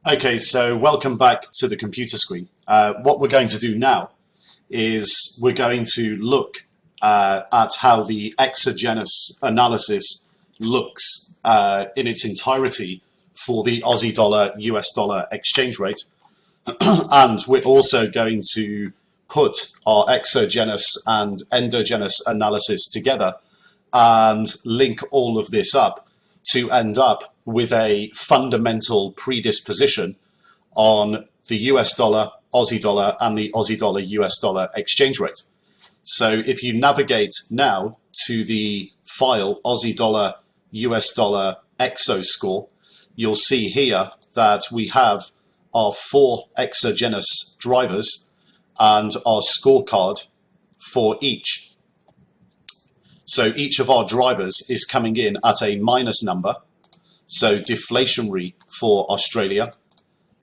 Okay, so welcome back to the computer screen. What we're going to do now is we're going to look at how the exogenous analysis looks in its entirety for the Aussie dollar US dollar exchange rate. And we're also going to put our exogenous and endogenous analysis together and link all of this up to end up with a fundamental predisposition on the US dollar, Aussie dollar, and the Aussie dollar US dollar exchange rate. So if you navigate now to the file Aussie dollar US dollar exo score, you'll see here that we have our four exogenous drivers and our scorecard for each. So each of our drivers is coming in at a minus number, so deflationary for Australia,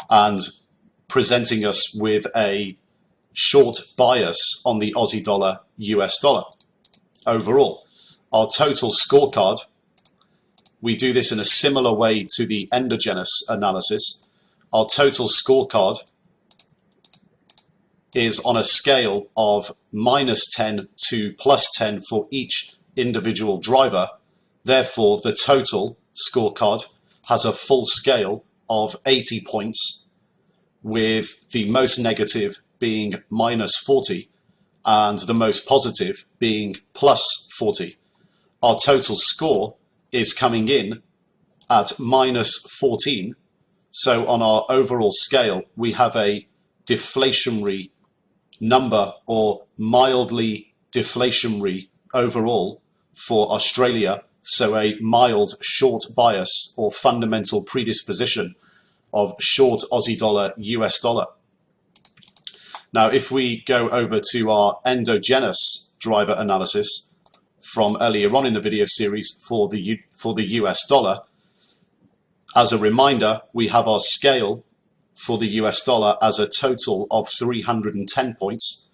and presenting us with a short bias on the Aussie dollar US dollar. Overall, our total scorecard, we do this in a similar way to the endogenous analysis. Our total scorecard is on a scale of -10 to +10 for each individual driver. Therefore, the total scorecard has a full scale of 80 points, with the most negative being -40 and the most positive being +40. Our total score is coming in at -14. So on our overall scale, we have a deflationary number, or mildly deflationary overall for Australia. So a mild short bias or fundamental predisposition of short Aussie dollar US dollar. Now, if we go over to our endogenous driver analysis from earlier on in the video series for the US dollar, as a reminder, we have our scale for the US dollar as a total of 310 points.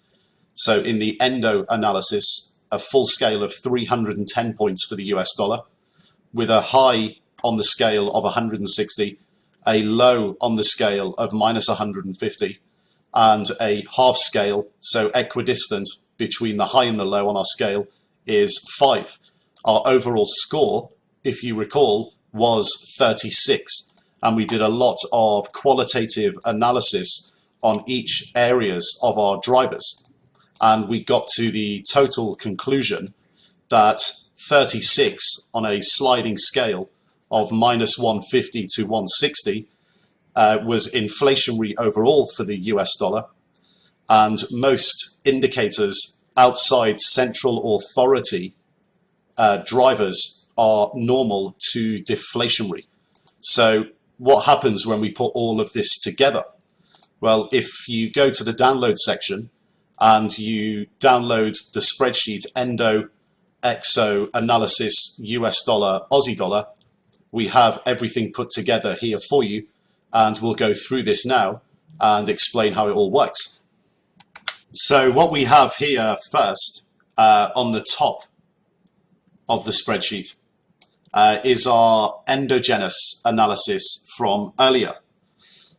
So in the endo analysis, a full scale of 310 points for the US dollar, with a high on the scale of 160, a low on the scale of -150, and a half scale, so equidistant between the high and the low on our scale, is 5. Our overall score, if you recall, was 36, and we did a lot of qualitative analysis on each areas of our drivers, and we got to the total conclusion that 36 on a sliding scale of -150 to 160 was inflationary overall for the US dollar, and most indicators outside central authority drivers are normal to deflationary. So what happens when we put all of this together? Well, if you go to the download section and you download the spreadsheet Endo Exo Analysis US Dollar Aussie Dollar, we have everything put together here for you, and we'll go through this now and explain how it all works. So what we have here first on the top of the spreadsheet is our endogenous analysis from earlier.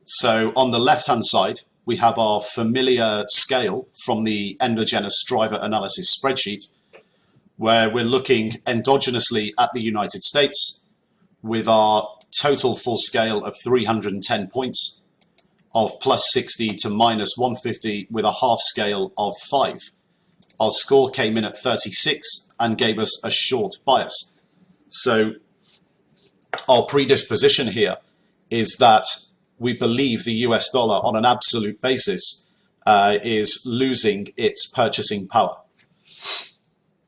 So on the left-hand side, we have our familiar scale from the endogenous driver analysis spreadsheet, where we're looking endogenously at the United States with our total full scale of 310 points, of +60 to -150, with a half scale of 5. Our score came in at 36 and gave us a short bias. So our predisposition here is that we believe the US dollar on an absolute basis is losing its purchasing power.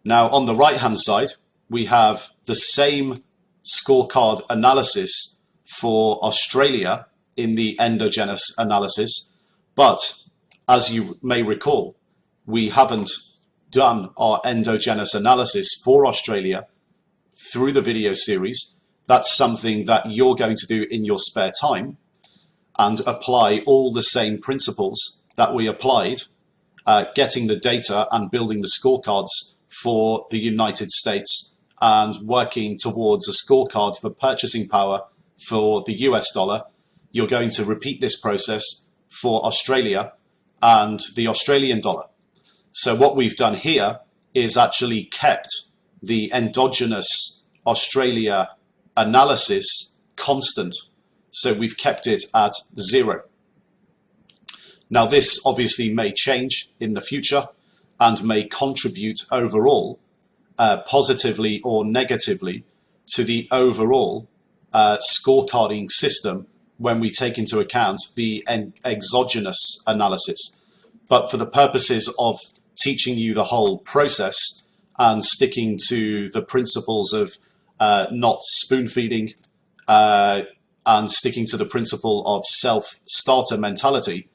Now on the right hand side, we have the same scorecard analysis for Australia in the endogenous analysis, but as you may recall, we haven't done our endogenous analysis for Australia through the video series. That's something that you're going to do in your spare time and apply all the same principles that we applied, getting the data and building the scorecards for the United States and working towards a scorecard for purchasing power for the US dollar you're going to repeat this process for Australia and the Australian dollar. So what we've done here is actually kept the endogenous Australia analysis constant. So we've kept it at 0. Now this obviously may change in the future and may contribute overall positively or negatively to the overall scorecarding system when we take into account the exogenous analysis. But for the purposes of teaching you the whole process and sticking to the principles of not spoon feeding and sticking to the principle of self-starter mentality,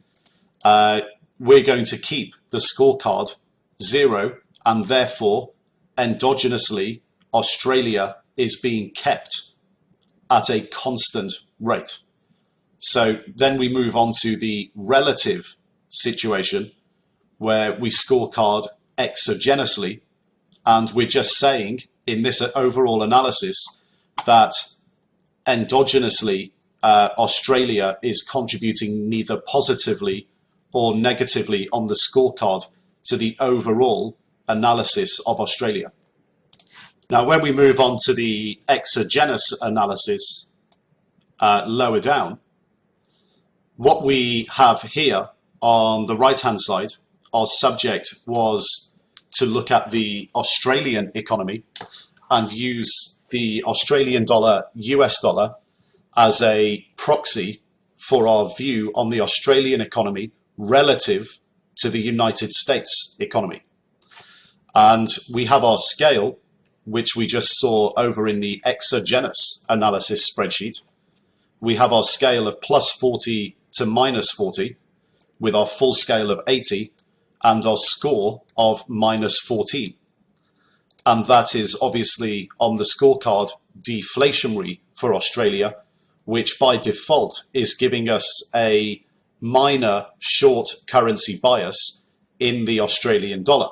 we're going to keep the scorecard 0, and therefore endogenously Australia is being kept at a constant rate. So then we move on to the relative situation where we scorecard exogenously, and we're just saying in this overall analysis that endogenously Australia is contributing neither positively or negatively on the scorecard to the overall analysis of Australia. Now, when we move on to the exogenous analysis lower down, what we have here on the right-hand side, our subject was to look at the Australian economy and use the Australian dollar, US dollar, as a proxy for our view on the Australian economy relative to the United States economy. And we have our scale, which we just saw over in the exogenous analysis spreadsheet. We have our scale of plus 40 to minus 40 with our full scale of 80 and our score of minus 14. And that is obviously on the scorecard deflationary for Australia, which by default is giving us a minor short currency bias in the Australian dollar.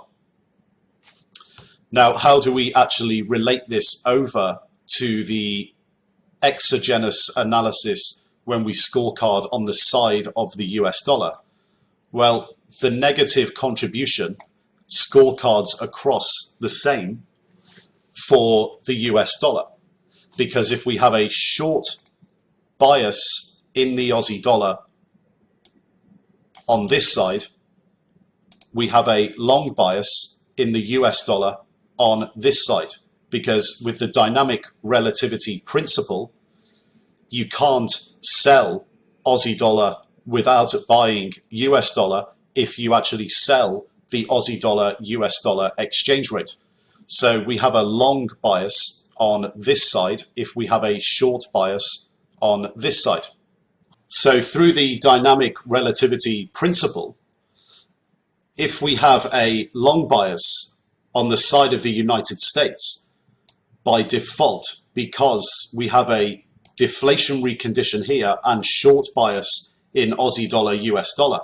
Now, how do we actually relate this over to the exogenous analysis when we scorecard on the side of the US dollar? Well, the negative contribution scorecards across the same for the US dollar, because if we have a short bias in the Aussie dollar on this side, we have a long bias in the US dollar on this side, because with the dynamic relativity principle, you can't sell Aussie dollar without buying US dollar if you actually sell the Aussie dollar US dollar exchange rate. So we have a long bias on this side if we have a short bias on this side. So through the dynamic relativity principle, if we have a long bias on the side of the United States, by default, because we have a deflationary condition here and short bias in Aussie dollar, US dollar,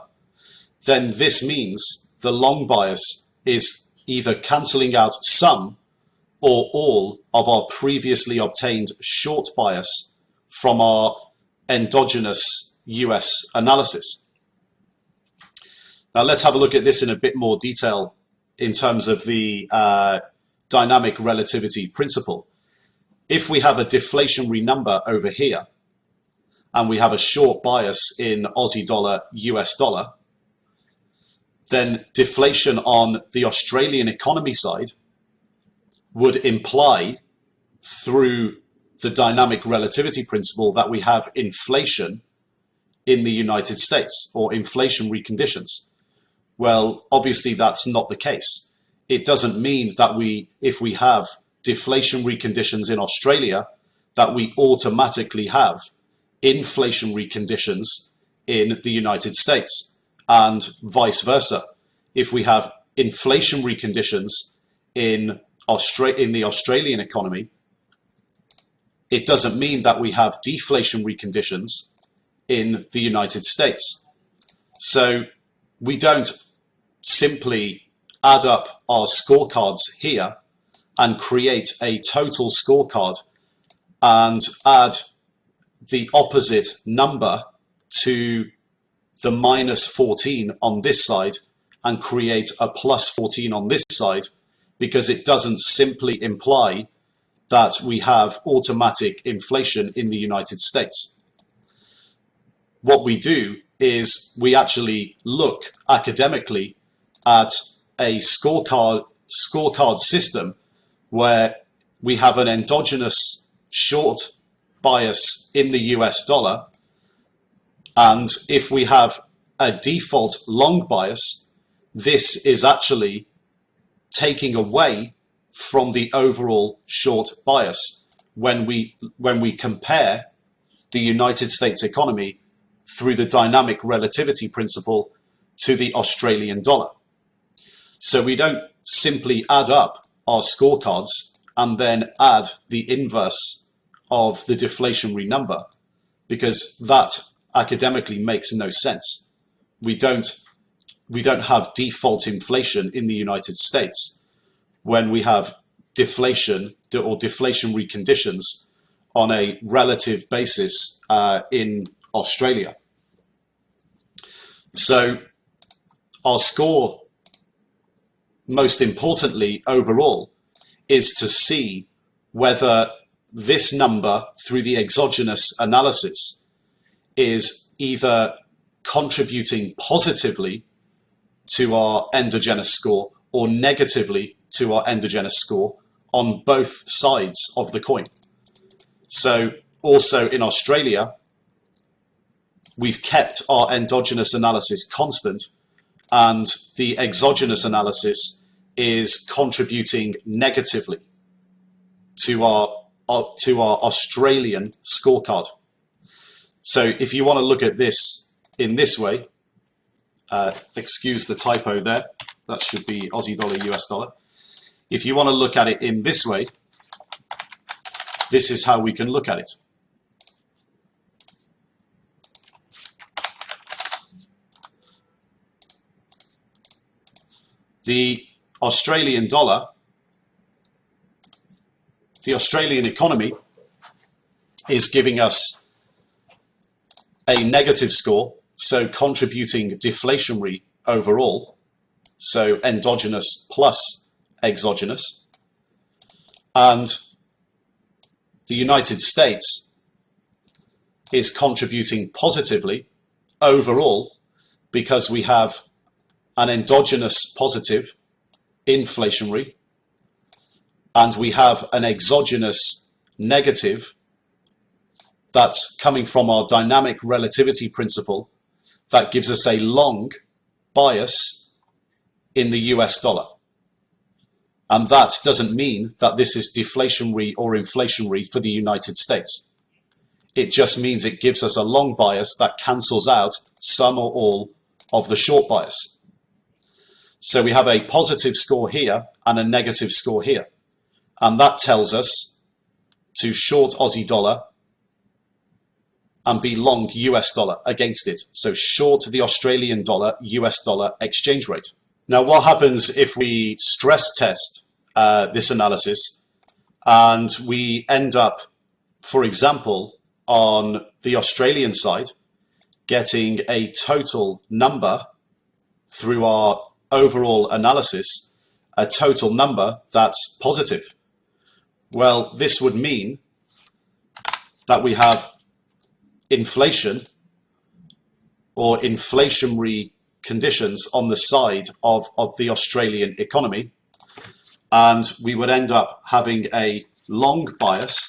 then this means the long bias is either cancelling out some or all of our previously obtained short bias from our endogenous US analysis. Now let's have a look at this in a bit more detail in terms of the dynamic relativity principle. If we have a deflationary number over here and we have a short bias in Aussie dollar, US dollar, then deflation on the Australian economy side would imply through the dynamic relativity principle that we have inflation in the United States or inflationary conditions. Well, obviously that's not the case. It doesn't mean that if we have deflationary conditions in Australia, that we automatically have inflationary conditions in the United States, and vice versa. If we have inflationary conditions in the Australian economy, it doesn't mean that we have deflationary conditions in the United States. So we don't simply add up our scorecards here and create a total scorecard and add the opposite number to the minus 14 on this side and create a plus 14 on this side, because it doesn't simply imply that we have automatic inflation in the United States. What we do is we actually look academically at a scorecard system where we have an endogenous short bias in the US dollar, and if we have a default long bias, this is actually taking away from the overall short bias when we compare the United States economy through the dynamic relativity principle to the Australian dollar. So we don't simply add up our scorecards and then add the inverse of the deflationary number, because that academically makes no sense. We don't have default inflation in the United States when we have deflation or deflationary conditions on a relative basis in Australia. So our score, most importantly overall, is to see whether this number through the exogenous analysis is either contributing positively to our endogenous score or negatively to our endogenous score on both sides of the coin. So also in Australia, we've kept our endogenous analysis constant, and the exogenous analysis is contributing negatively to our Australian scorecard. So if you want to look at this in this way, excuse the typo there, that should be Aussie dollar, US dollar. If you want to look at it in this way, this is how we can look at it. The Australian dollar, the Australian economy is giving us a negative score, so contributing deflationary overall, so endogenous plus exogenous. And the United States is contributing positively overall because we have an endogenous positive inflationary, and we have an exogenous negative that's coming from our dynamic relativity principle that gives us a long bias in the US dollar. And that doesn't mean that this is deflationary or inflationary for the United States. It just means it gives us a long bias that cancels out some or all of the short bias. So we have a positive score here and a negative score here. And that tells us to short Aussie dollar and be long US dollar against it. So short the Australian dollar, US dollar exchange rate. Now, what happens if we stress test this analysis and we end up, for example, on the Australian side, getting a total number through our overall analysis, a total number that's positive? Well, this would mean that we have inflation or inflationary conditions on the side of the Australian economy, and we would end up having a long bias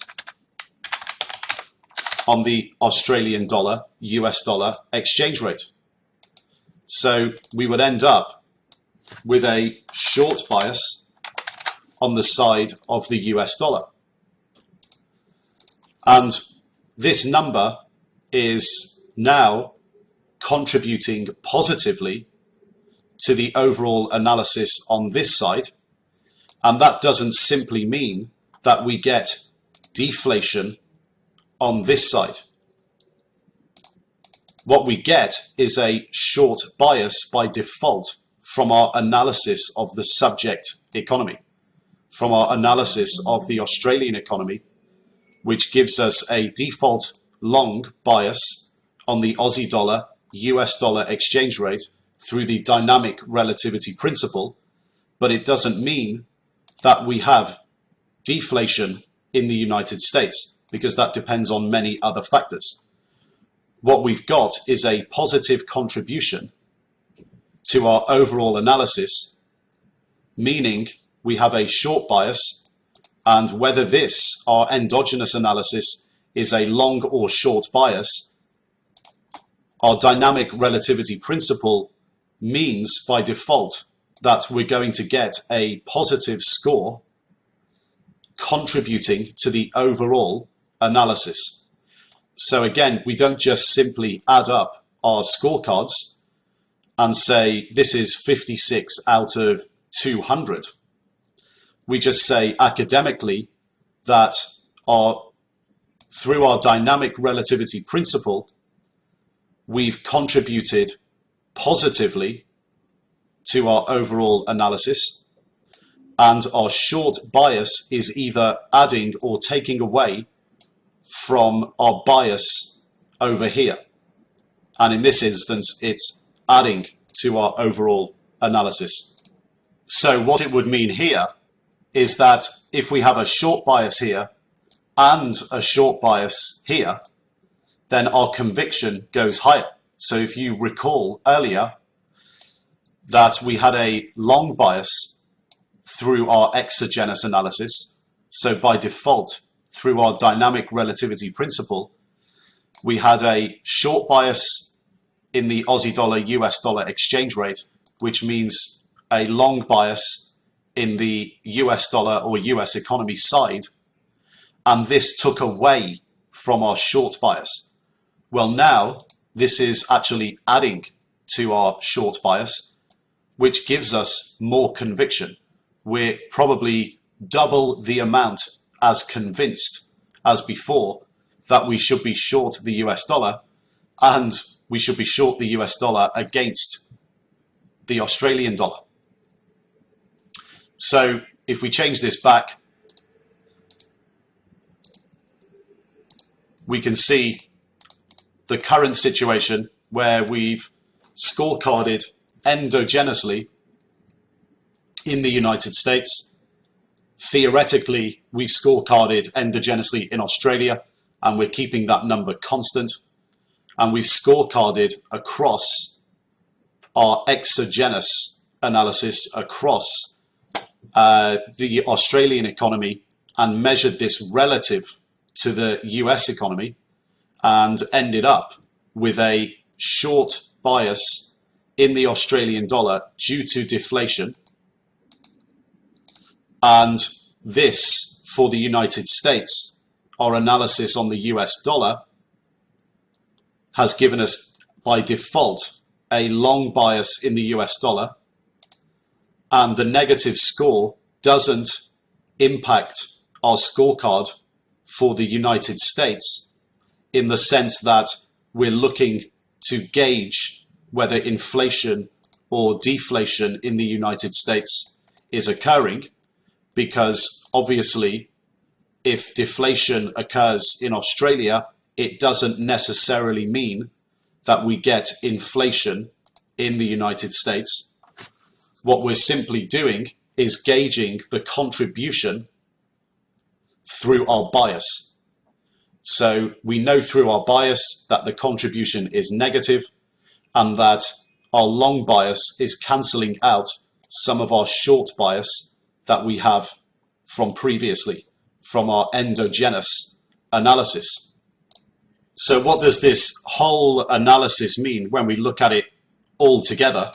on the Australian dollar, US dollar exchange rate. So we would end up with a short bias on the side of the US dollar. And this number is now contributing positively to the overall analysis on this side. And that doesn't simply mean that we get deflation on this side. What we get is a short bias by default from our analysis of the subject economy, from our analysis of the Australian economy, which gives us a default long bias on the Aussie dollar, US dollar exchange rate through the dynamic relativity principle, but it doesn't mean that we have deflation in the United States, because that depends on many other factors. What we've got is a positive contribution to our overall analysis, meaning we have a short bias, and whether this, our endogenous analysis, is a long or short bias, our dynamic relativity principle means by default that we're going to get a positive score contributing to the overall analysis. So again, we don't just simply add up our scorecards and say this is 56 out of 200. We just say academically that through our dynamic relativity principle, we've contributed positively to our overall analysis, and our short bias is either adding or taking away from our bias over here. And in this instance, it's adding to our overall analysis. So what it would mean here is that if we have a short bias here and a short bias here, then our conviction goes higher. So if you recall earlier that we had a long bias through our exogenous analysis, so by default, through our dynamic relativity principle, we had a short bias in the Aussie dollar US dollar exchange rate, which means a long bias in the US dollar or US economy side, and this took away from our short bias. Well, now this is actually adding to our short bias, which gives us more conviction. We're probably double the amount as convinced as before that we should be short the US dollar, and we should be short the US dollar against the Australian dollar. So if we change this back, we can see the current situation where we've scorecarded endogenously in the United States. Theoretically, we've scorecarded endogenously in Australia, and we're keeping that number constant. And we've scorecarded across our exogenous analysis across the Australian economy and measured this relative to the US economy, and ended up with a short bias in the Australian dollar due to deflation. And this, for the United States, our analysis on the US dollar has given us by default a long bias in the US dollar, and the negative score doesn't impact our scorecard for the United States, in the sense that we're looking to gauge whether inflation or deflation in the United States is occurring, because obviously if deflation occurs in Australia, it doesn't necessarily mean that we get inflation in the United States. What we're simply doing is gauging the contribution through our bias. So we know through our bias that the contribution is negative, and that our long bias is cancelling out some of our short bias that we have from previously, from our endogenous analysis. So what does this whole analysis mean when we look at it all together?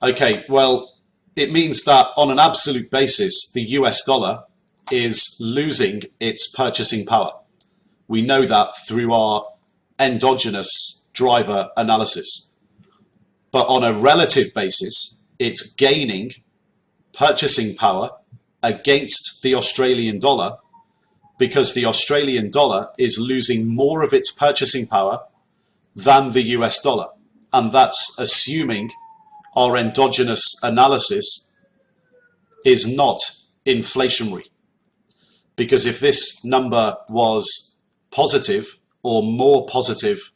Okay, well, it means that on an absolute basis, the US dollar is losing its purchasing power. We know that through our endogenous driver analysis. But on a relative basis, it's gaining purchasing power against the Australian dollar, because the Australian dollar is losing more of its purchasing power than the US dollar. And that's assuming our endogenous analysis is not inflationary. Because if this number was positive or more positive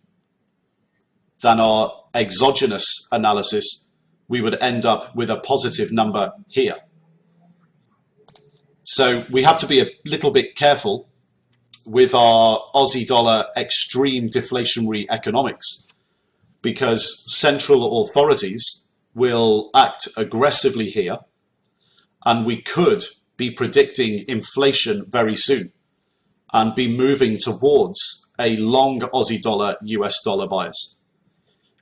than our exogenous analysis, we would end up with a positive number here. So we have to be a little bit careful with our Aussie dollar extreme deflationary economics, because central authorities will act aggressively here, and we could be predicting inflation very soon and be moving towards a long Aussie dollar US dollar bias.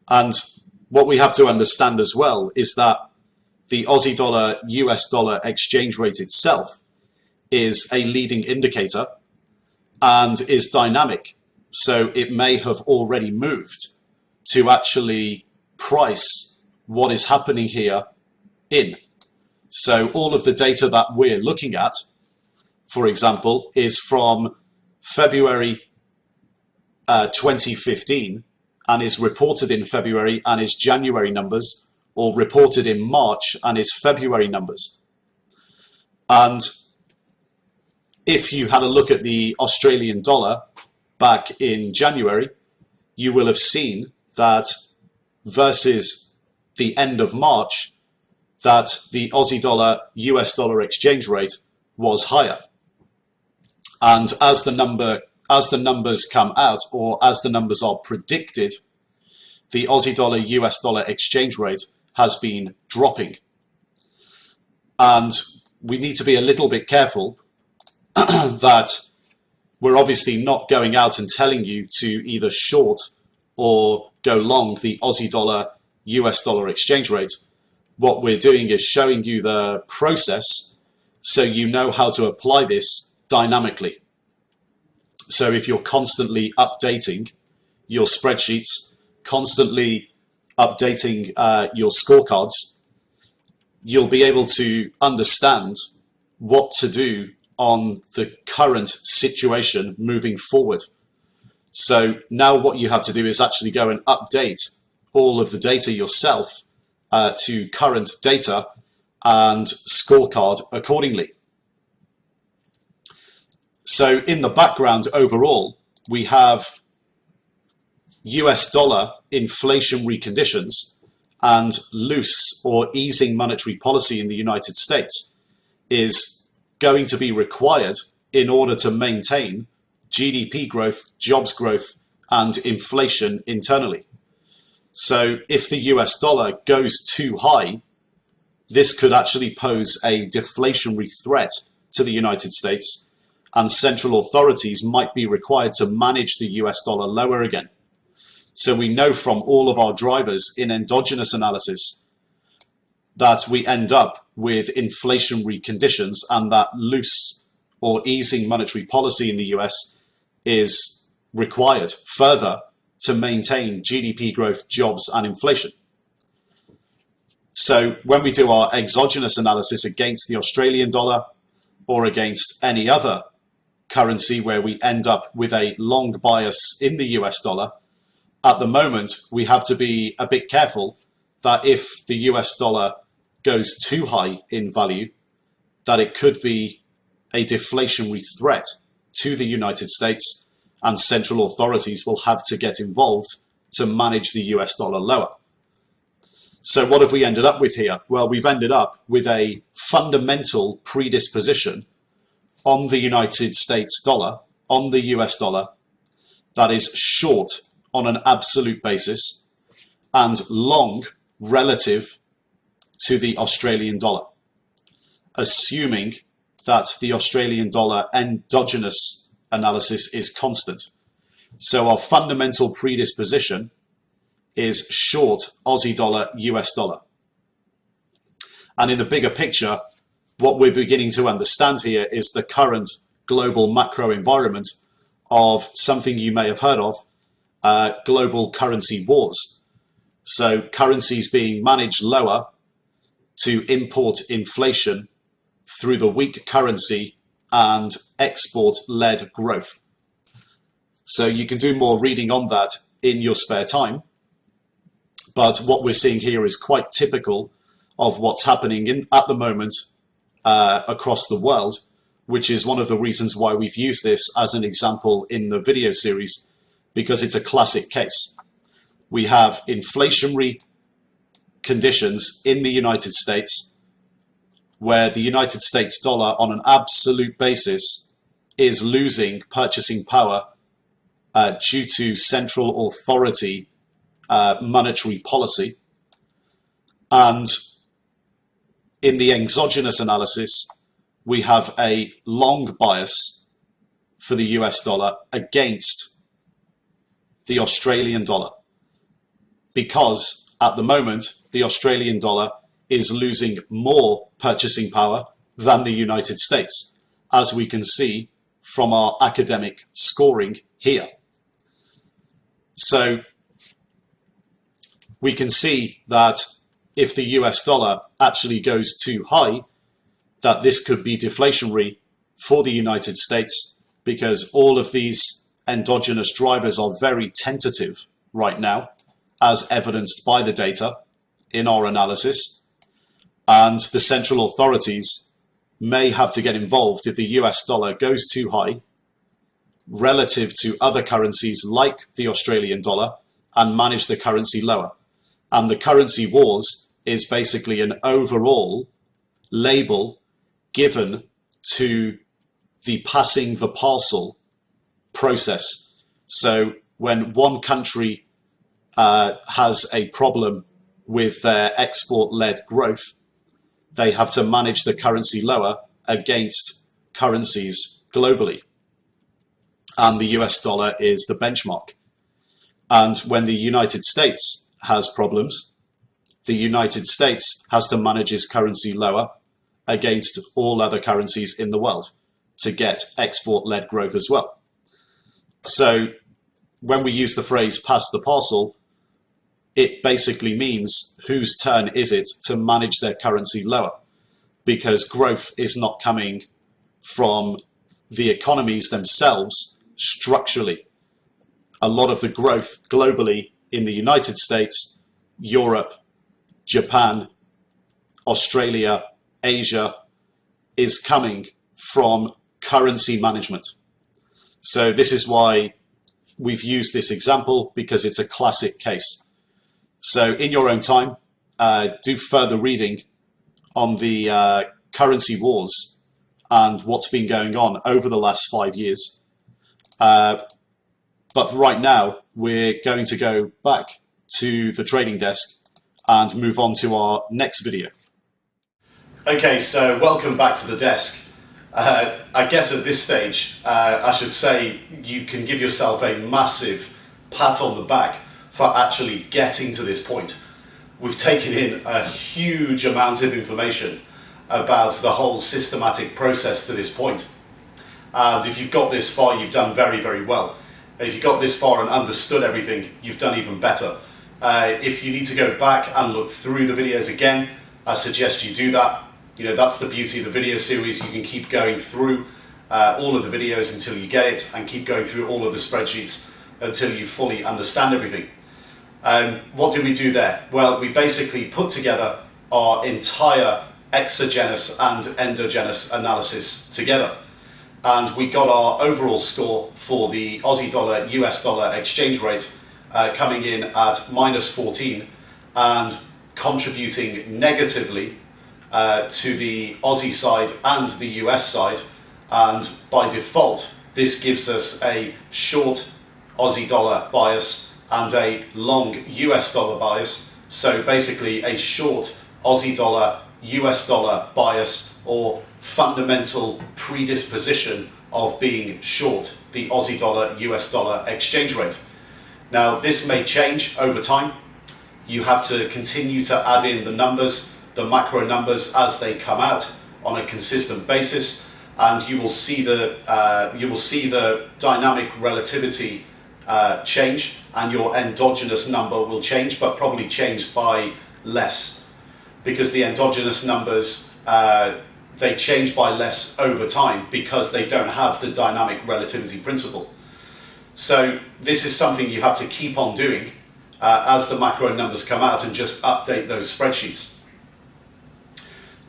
And what we have to understand as well is that the Aussie dollar US dollar exchange rate itself is a leading indicator and is dynamic. So it may have already moved to actually price what is happening here in. So all of the data that we're looking at, for example, is from February 2015 and is reported in February and is January numbers, or reported in March and is February numbers. And if you had a look at the Australian dollar back in January, you will have seen that versus the end of March, that the Aussie dollar US dollar exchange rate was higher. And as the numbers come out, or as the numbers are predicted, the Aussie dollar US dollar exchange rate has been dropping. And we need to be a little bit careful that we're obviously not going out and telling you to either short or go long the Aussie dollar US dollar exchange rate. What we're doing is showing you the process so you know how to apply this dynamically. So if you're constantly updating your spreadsheets, constantly updating your scorecards, you'll be able to understand what to do on the current situation moving forward. So now what you have to do is actually go and update all of the data yourself to current data and scorecard accordingly. So in the background overall, we have US dollar inflationary conditions and loose or easing monetary policy in the United States is going to be required in order to maintain GDP growth, jobs growth, and inflation internally. So if the US dollar goes too high, this could actually pose a deflationary threat to the United States, and central authorities might be required to manage the US dollar lower again. So we know from all of our drivers in endogenous analysis that we end up with inflationary conditions, and that loose or easing monetary policy in the US is required further to maintain GDP growth, jobs, and inflation. So when we do our exogenous analysis against the Australian dollar or against any other currency where we end up with a long bias in the US dollar, at the moment we have to be a bit careful that if the US dollar goes too high in value, that it could be a deflationary threat to the United States, and central authorities will have to get involved to manage the US dollar lower. So what have we ended up with here? Well, we've ended up with a fundamental predisposition on the United States dollar, on the US dollar, that is short on an absolute basis and long relative to the Australian dollar, assuming that the Australian dollar endogenous analysis is constant. So our fundamental predisposition is short Aussie dollar, US dollar. And in the bigger picture, what we're beginning to understand here is the current global macro environment of something you may have heard of, global currency wars. So currencies being managed lower to import inflation through the weak currency and export-led growth. So you can do more reading on that in your spare time. But what we're seeing here is quite typical of what's happening at the moment across the world, which is one of the reasons why we've used this as an example in the video series, because it's a classic case. we have inflationary conditions in the United States, where the United States dollar on an absolute basis is losing purchasing power due to central authority monetary policy. And in the exogenous analysis, we have a long bias for the US dollar against the Australian dollar, because at the moment the Australian dollar is losing more purchasing power than the United States, as we can see from our academic scoring here. So we can see that if the US dollar actually goes too high, that this could be deflationary for the United States, because all of these endogenous drivers are very tentative right now, as evidenced by the data in our analysis. And the central authorities may have to get involved if the US dollar goes too high relative to other currencies like the Australian dollar, and manage the currency lower. And the currency wars is basically an overall label given to the passing the parcel process. So when one country has a problem with their export-led growth, they have to manage the currency lower against currencies globally. And the US dollar is the benchmark. And when the United States has problems, the United States has to manage its currency lower against all other currencies in the world to get export-led growth as well. So when we use the phrase pass the parcel, it basically means whose turn is it to manage their currency lower, because growth is not coming from the economies themselves structurally. A lot of the growth globally in the United States, Europe, Japan, Australia, Asia is coming from currency management. So this is why we've used this example, because it's a classic case. So in your own time, do further reading on the currency wars and what's been going on over the last 5 years. But right now, we're going to go back to the trading desk and move on to our next video. Okay, so welcome back to the desk. I guess at this stage, I should say you can give yourself a massive pat on the back for actually getting to this point. We've taken in a huge amount of information about the whole systematic process to this point. And if you've got this far, you've done very, very well. If you got this far and understood everything, you've done even better. If you need to go back and look through the videos again, I suggest you do that. You know, that's the beauty of the video series. You can keep going through all of the videos until you get it, and keep going through all of the spreadsheets until you fully understand everything. What did we do there? Well, we basically put together our entire exogenous and endogenous analysis together. And we got our overall score for the Aussie dollar US dollar exchange rate coming in at -14 and contributing negatively to the Aussie side and the US side. And by default, this gives us a short Aussie dollar bias and a long US dollar bias. So basically a short Aussie dollar US dollar bias, or fundamental predisposition of being short the Aussie dollar US dollar exchange rate. Now, this may change over time. You have to continue to add in the numbers, the macro numbers, as they come out on a consistent basis, and you will see the dynamic relativity change, and your endogenous number will change, but probably change by less, because the endogenous numbers they change by less over time because they don't have the dynamic relativity principle. So this is something you have to keep on doing as the macro numbers come out, and just update those spreadsheets.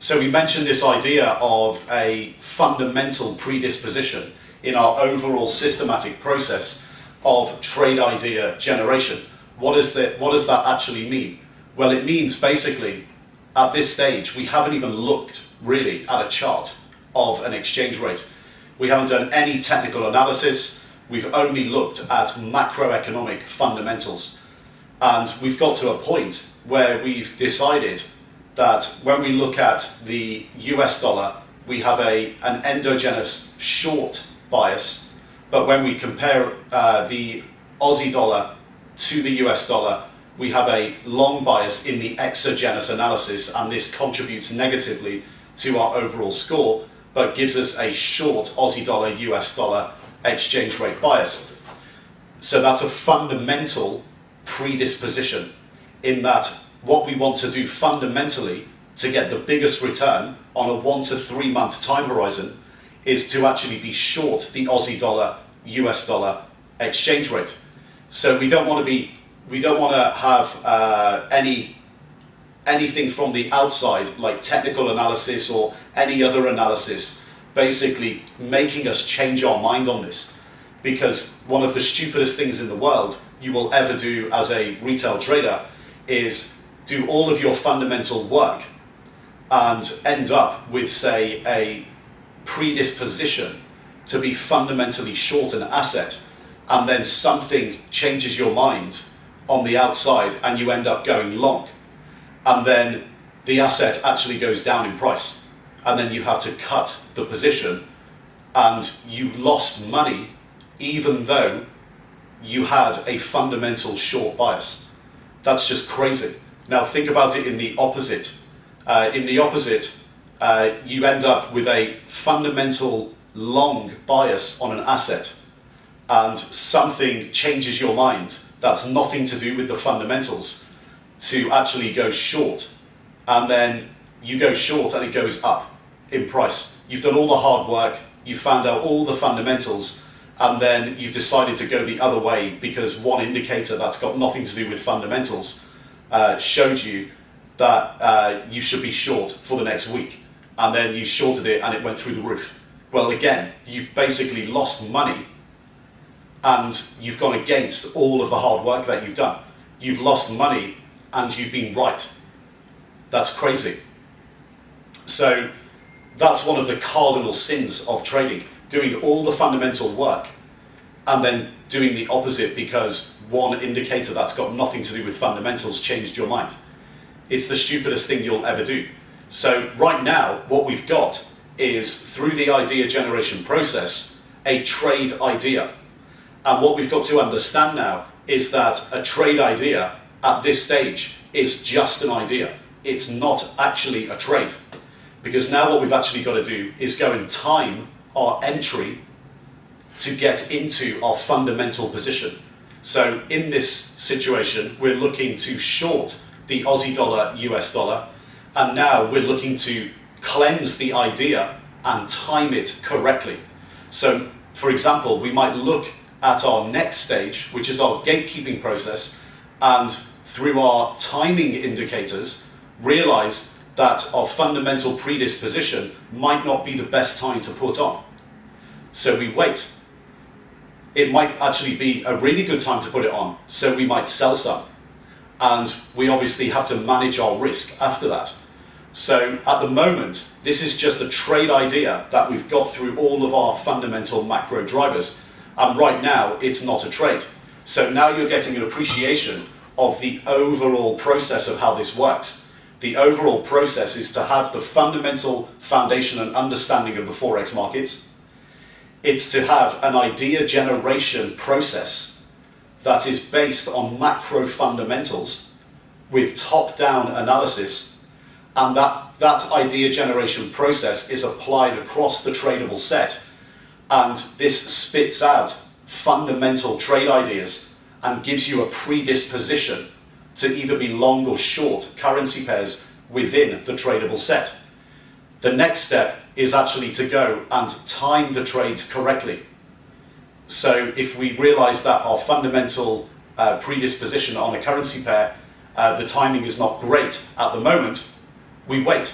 So we mentioned this idea of a fundamental predisposition in our overall systematic process of trade idea generation. what does that actually mean? Well, it means basically at this stage we haven't even looked really at a chart of an exchange rate. We haven't done any technical analysis. We've only looked at macroeconomic fundamentals. And we've got to a point where we've decided that when we look at the US dollar, we have an endogenous short bias. But when we compare the Aussie dollar to the US dollar, we have a long bias in the exogenous analysis, and this contributes negatively to our overall score, but gives us a short Aussie dollar, US dollar exchange rate bias. So that's a fundamental predisposition in that what we want to do fundamentally to get the biggest return on a 1 to 3 month time horizon is to actually be short the Aussie dollar, US dollar exchange rate. So we don't want to have anything from the outside, like technical analysis or any other analysis, basically making us change our mind on this. Because one of the stupidest things in the world you will ever do as a retail trader is do all of your fundamental work and end up with, say, a predisposition to be fundamentally short an asset, and then something changes your mind on the outside and you end up going long, and then the asset actually goes down in price, and then you have to cut the position and you lost money even though you had a fundamental short bias. That's just crazy. Now think about it in the opposite. You end up with a fundamental long bias on an asset, and something changes your mind that's nothing to do with the fundamentals to actually go short, and then you go short and it goes up in price. You've done all the hard work, you found out all the fundamentals, and then you've decided to go the other way because one indicator that's got nothing to do with fundamentals showed you that you should be short for the next week, and then you shorted it and it went through the roof. Well, again, you've basically lost money and you've gone against all of the hard work that you've done. You've lost money and you've been right. That's crazy. So that's one of the cardinal sins of trading, doing all the fundamental work and then doing the opposite because one indicator that's got nothing to do with fundamentals changed your mind. It's the stupidest thing you'll ever do. So right now, what we've got is, through the idea generation process, a trade idea. And what we've got to understand now is that a trade idea at this stage is just an idea. It's not actually a trade. Because now what we've actually got to do is go and time our entry to get into our fundamental position. So in this situation, we're looking to short the Aussie dollar, US dollar, and now we're looking to cleanse the idea and time it correctly. So for example, we might look at our next stage, which is our gatekeeping process, and through our timing indicators, realize that our fundamental predisposition might not be the best time to put on. So we wait. It might actually be a really good time to put it on, so we might sell some. And we obviously have to manage our risk after that. So at the moment, this is just a trade idea that we've got through all of our fundamental macro drivers. And right now, it's not a trade. So now you're getting an appreciation of the overall process of how this works. The overall process is to have the fundamental foundation and understanding of the Forex markets. It's to have an idea generation process that is based on macro fundamentals with top-down analysis, and that idea generation process is applied across the tradable set, and this spits out fundamental trade ideas and gives you a predisposition to either be long or short currency pairs within the tradable set. The next step is actually to go and time the trades correctly. So if we realize that our fundamental predisposition on a currency pair, the timing is not great at the moment, we wait.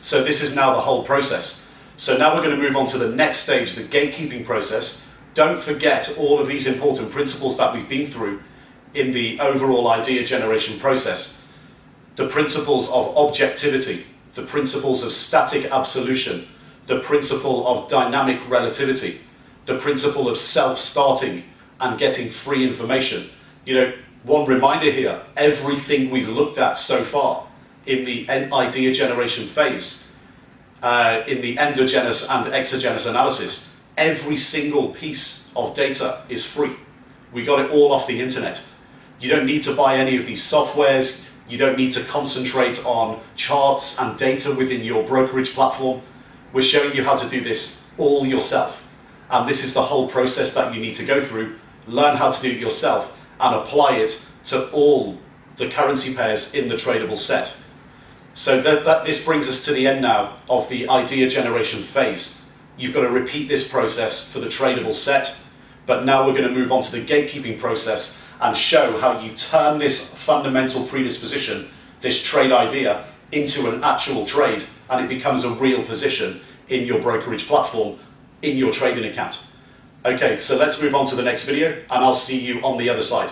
So this is now the whole process. So now we're going to move on to the next stage, the gatekeeping process. Don't forget all of these important principles that we've been through. in the overall idea generation process, the principles of objectivity, the principles of static absolution, the principle of dynamic relativity, the principle of self-starting and getting free information. You know, one reminder here, everything we've looked at so far in the idea generation phase, in the endogenous and exogenous analysis, every single piece of data is free. We got it all off the internet. You don't need to buy any of these softwares. You don't need to concentrate on charts and data within your brokerage platform. We're showing you how to do this all yourself. And this is the whole process that you need to go through. Learn how to do it yourself and apply it to all the currency pairs in the tradable set. So this brings us to the end now of the idea generation phase. You've got to repeat this process for the tradable set, but now we're going to move on to the gatekeeping process and show how you turn this fundamental predisposition, this trade idea, into an actual trade, and it becomes a real position in your brokerage platform, in your trading account. Okay, so let's move on to the next video, and I'll see you on the other side.